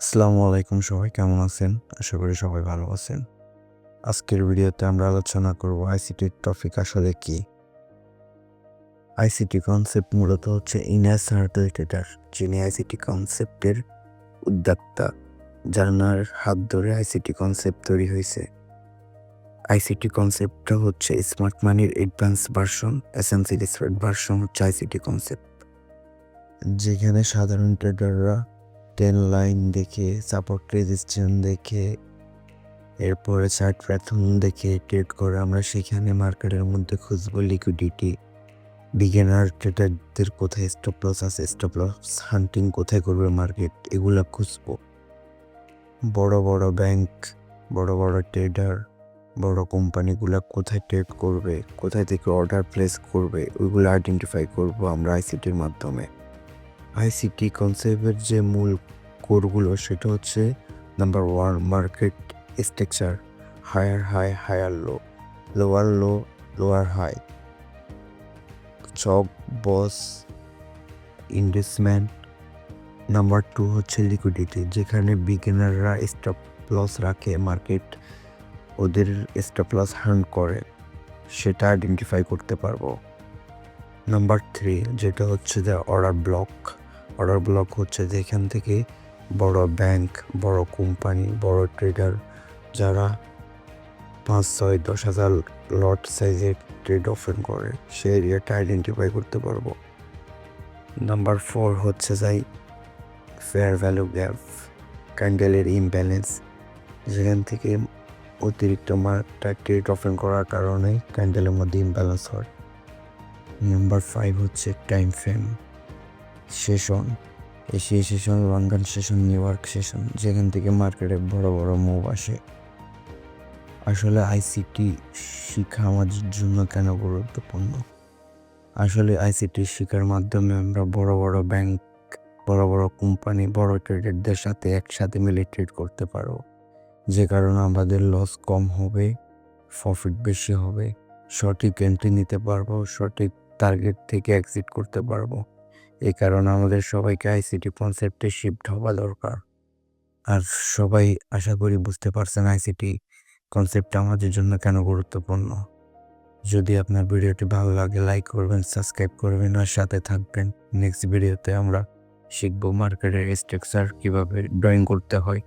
আসসালামু আলাইকুম, সবাই কেমন আছেন? আশা করি সবাই ভালো আছেন। আজকের ভিডিওতে আমরা আলোচনা করব আইসিটির টপিক আসলে কি। আইসিটি কনসেপ্ট মূলত হচ্ছে ইনাস হার্টেটার, যিনি আইসিটি কনসেপ্টের উদ্যোক্তা, যার হাত ধরে আইসিটি কনসেপ্ট তৈরি হয়েছে। আইসিটি কনসেপ্টটা হচ্ছে স্মার্ট মানির advance version, essentially spread version হচ্ছে আইসিটি কনসেপ্ট, যেখানে সাধারণ ট্রেডাররা 10 লাইন দেখে, সাপোর্ট রেজিস্ট্যান্স দেখে, এরপরে চার্ট প্যাটার্ন দেখে ট্রেড করে আমরা সেখানে মার্কেটের মধ্যে খুঁজবো লিকুইডিটি, বিগিনার ট্রেডারদের কোথায় স্টপ লস আছে, স্টপ লস হান্টিং কোথায় করবে মার্কেট, এগুলো খুঁজবো। বড় বড় ব্যাংক, বড় বড় ট্রেডার, বড় কোম্পানিগুলো কোথায় ট্রেড করবে, কোথায় থেকে অর্ডার প্লেস করবে, ওইগুলো আইডেন্টিফাই করবো আমরা আইসিটির মাধ্যমে। আইসিটি কনসেপ্টের যে মূল কোরগুলো সেটা হচ্ছে number 1 market structure, higher high higher low, lower low lower high, চক বস ইনভেস্টমেন্ট। নাম্বার 2 হচ্ছে লিকুইডিটি, যেখানে বিগিনাররা স্টপ লস রাখে, মার্কেট ওদের স্টপ লস হান্ট করে, সেটা আইডেন্টিফাই করতে পারবো। নাম্বার 3 যেটা হচ্ছে যে অর্ডার ব্লক হচ্ছে যেখান থেকে বড় ব্যাংক, বড় কোম্পানি, বড় ট্রেডার যারা 5, 6, 10 হাজার লট সাইজের ট্রেড ওপেন করে, সে এরিয়াটা আইডেন্টিফাই করতে পারবো। নাম্বার 4 হচ্ছে যাই ফেয়ার ভ্যালু গ্যাপ, ক্যান্ডেলের ইমব্যালেন্স, যেখান থেকে অতিরিক্ত মার্কটা ট্রেড ওপেন করার কারণে ক্যান্ডেলের মধ্যে ইমব্যালেন্স হয়। নাম্বার 5 হচ্ছে time frame session, Asia session, London session, new York session, যেখান থেকে মার্কেটে বড় বড় মুভ আসে। আসলে আইসিটি শিক্ষা আমাদের জন্য কেন গুরুত্বপূর্ণ? আসলে আইসিটি শিক্ষার মাধ্যমে আমরা বড় বড় ব্যাংক, বড় বড় কোম্পানি, বড় ট্রেডারদের সাথে একসাথে মিলে ট্রেড করতে পারবো, যে কারণে আমাদের লস কম হবে, প্রফিট বেশি হবে, সঠিক এন্ট্রি নিতে পারবো, সঠিক টার্গেট থেকে এক্সিট করতে পারবো। এই কারণে আমাদের সবাইকে আইসিটি কনসেপ্টে শিফট হওয়া দরকার। আর সবাই আশা করি বুঝতে পারছেন আইসিটি কনসেপ্টটা আমাদের জন্য কেন গুরুত্বপূর্ণ। যদি আপনার ভিডিওটি ভালো লাগে লাইক করবেন, সাবস্ক্রাইব করবেন আর সাথে থাকবেন। নেক্সট ভিডিওতে আমরা শিখবো মার্কেটের স্ট্রাকচার কীভাবে ড্রয়িং করতে হয়।